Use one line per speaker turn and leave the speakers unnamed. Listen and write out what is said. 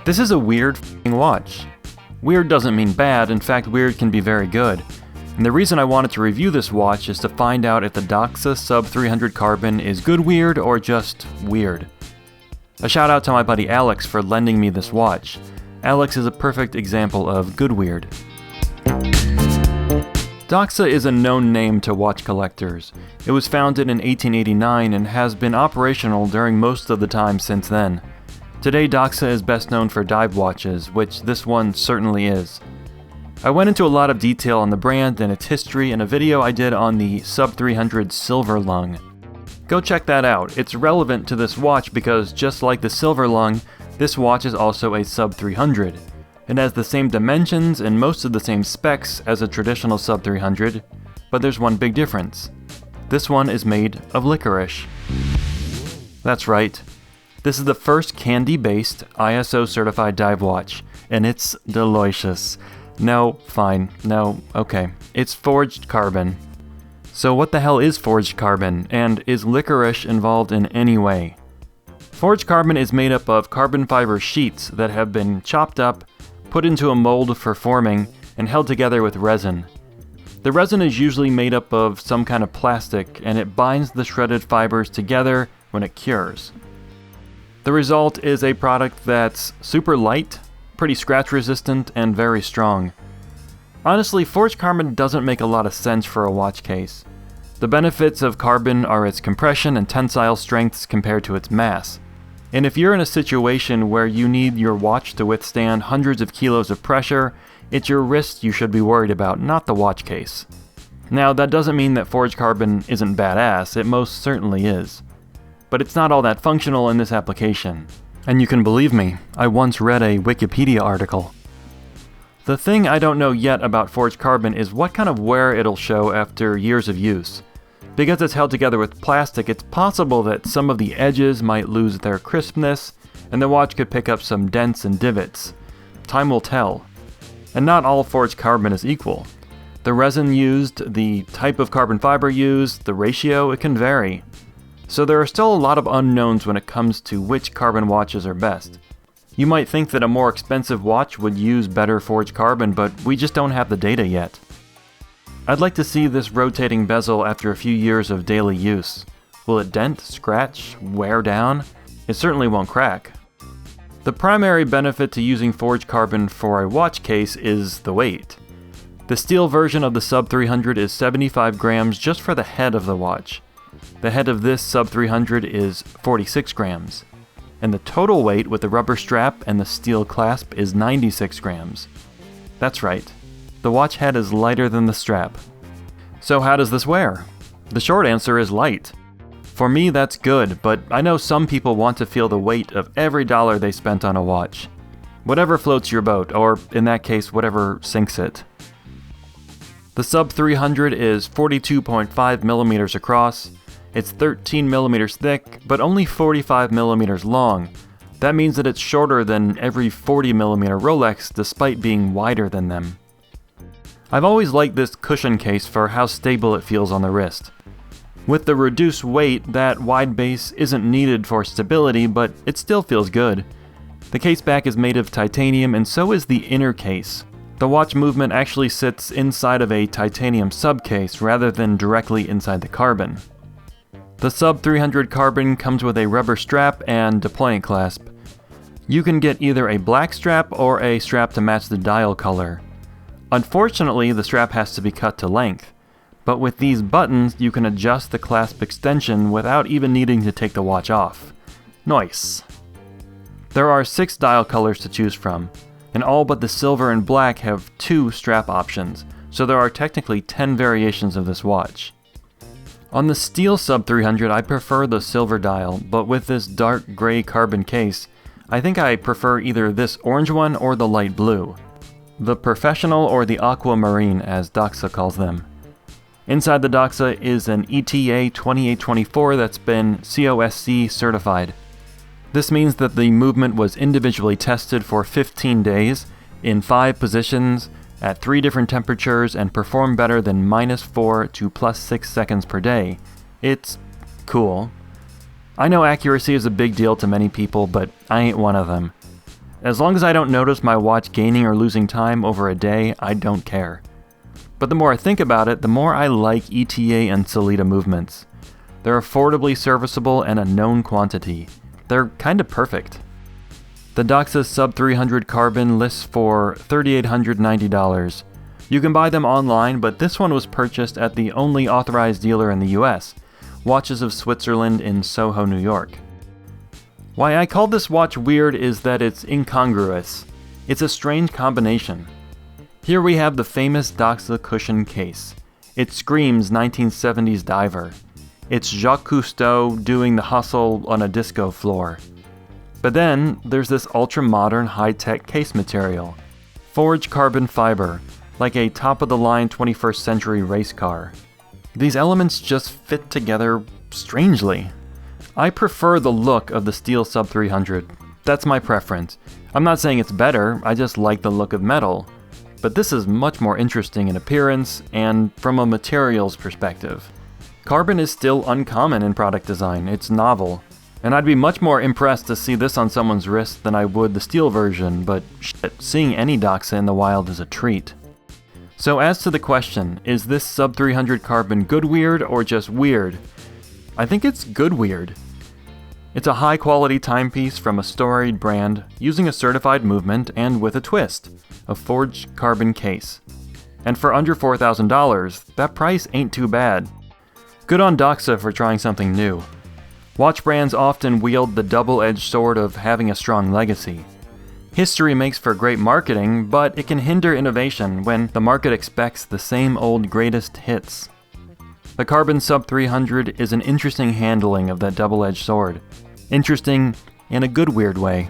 This is a weird f***ing watch. Weird doesn't mean bad, in fact weird can be very good. And the reason I wanted to review this watch is to find out if the Doxa Sub 300 Carbon is good weird or just weird. A shout out to my buddy Alex for lending me this watch. Alex is a perfect example of good weird. Doxa is a known name to watch collectors. It was founded in 1889 and has been operational during most of the time since then. Today Doxa is best known for dive watches, which this one certainly is. I went into a lot of detail on the brand and its history in a video I did on the Sub 300 Silver Lung. Go check that out. It's relevant to this watch because just like the Silver Lung, this watch is also a Sub 300. It has the same dimensions and most of the same specs as a traditional Sub 300, but there's one big difference. This one is made of licorice. That's right. This is the first candy-based ISO certified dive watch, and it's delicious. No, fine. No, okay. It's forged carbon. So what the hell is forged carbon, and is licorice involved in any way? Forged carbon is made up of carbon fiber sheets that have been chopped up, put into a mold for forming, and held together with resin. The resin is usually made up of some kind of plastic, and it binds the shredded fibers together when it cures. The result is a product that's super light, pretty scratch resistant, and very strong. Honestly, forged carbon doesn't make a lot of sense for a watch case. The benefits of carbon are its compression and tensile strengths compared to its mass. And if you're in a situation where you need your watch to withstand hundreds of kilos of pressure, it's your wrist you should be worried about, not the watch case. Now, that doesn't mean that forged carbon isn't badass, it most certainly is. But it's not all that functional in this application. And you can believe me, I once read a Wikipedia article. The thing I don't know yet about forged carbon is what kind of wear it'll show after years of use. Because it's held together with plastic, it's possible that some of the edges might lose their crispness, and the watch could pick up some dents and divots. Time will tell. And not all forged carbon is equal. The resin used, the type of carbon fiber used, the ratio, it can vary. So there are still a lot of unknowns when it comes to which carbon watches are best. You might think that a more expensive watch would use better forged carbon, but we just don't have the data yet. I'd like to see this rotating bezel after a few years of daily use. Will it dent, scratch, wear down? It certainly won't crack. The primary benefit to using forged carbon for a watch case is the weight. The steel version of the Sub 300 is 75 grams just for the head of the watch. The head of this Sub 300 is 46 grams. And the total weight with the rubber strap and the steel clasp is 96 grams. That's right. The watch head is lighter than the strap. So how does this wear? The short answer is light. For me, that's good, but I know some people want to feel the weight of every dollar they spent on a watch. Whatever floats your boat, or in that case, whatever sinks it. The Sub 300 is 42.5 millimeters across. It's 13 millimeters thick, but only 45 millimeters long. That means that it's shorter than every 40 millimeter Rolex, despite being wider than them. I've always liked this cushion case for how stable it feels on the wrist. With the reduced weight, that wide base isn't needed for stability, but it still feels good. The case back is made of titanium, and so is the inner case. The watch movement actually sits inside of a titanium subcase rather than directly inside the carbon. The Sub 300 Carbon comes with a rubber strap and deployant clasp. You can get either a black strap or a strap to match the dial color. Unfortunately, the strap has to be cut to length, but with these buttons you can adjust the clasp extension without even needing to take the watch off. Nice! There are 6 dial colors to choose from, and all but the silver and black have 2 strap options, so there are technically 10 variations of this watch. On the steel Sub 300 I prefer the silver dial, but with this dark gray carbon case, I think I prefer either this orange one or the light blue. The professional or the aquamarine as Doxa calls them. Inside the Doxa is an ETA 2824 that's been COSC certified. This means that the movement was individually tested for 15 days, in 5 positions, at 3 different temperatures, and performed better than -4 to +6 seconds per day. It's cool. I know accuracy is a big deal to many people, but I ain't one of them. As long as I don't notice my watch gaining or losing time over a day, I don't care. But the more I think about it, the more I like ETA and Sellita movements. They're affordably serviceable and a known quantity. They're kinda perfect. The Doxa Sub 300 Carbon lists for $3,890. You can buy them online, but this one was purchased at the only authorized dealer in the US, Watches of Switzerland in Soho, New York. Why I call this watch weird is that it's incongruous. It's a strange combination. Here we have the famous Doxa cushion case. It screams 1970s diver. It's Jacques Cousteau doing the hustle on a disco floor. But then, there's this ultra-modern high-tech case material. Forged carbon fiber, like a top-of-the-line 21st century race car. These elements just fit together strangely. I prefer the look of the steel Sub 300. That's my preference. I'm not saying it's better, I just like the look of metal. But this is much more interesting in appearance and from a materials perspective. Carbon is still uncommon in product design, it's novel. And I'd be much more impressed to see this on someone's wrist than I would the steel version, but shit, seeing any Doxa in the wild is a treat. So as to the question, is this Sub 300 Carbon good weird or just weird? I think it's good weird. It's a high-quality timepiece from a storied brand, using a certified movement and with a twist, a forged carbon case. And for under $4,000, that price ain't too bad. Good on Doxa for trying something new. Watch brands often wield the double-edged sword of having a strong legacy. History makes for great marketing, but it can hinder innovation when the market expects the same old greatest hits. The Carbon Sub 300 is an interesting handling of that double-edged sword. Interesting in a good weird way.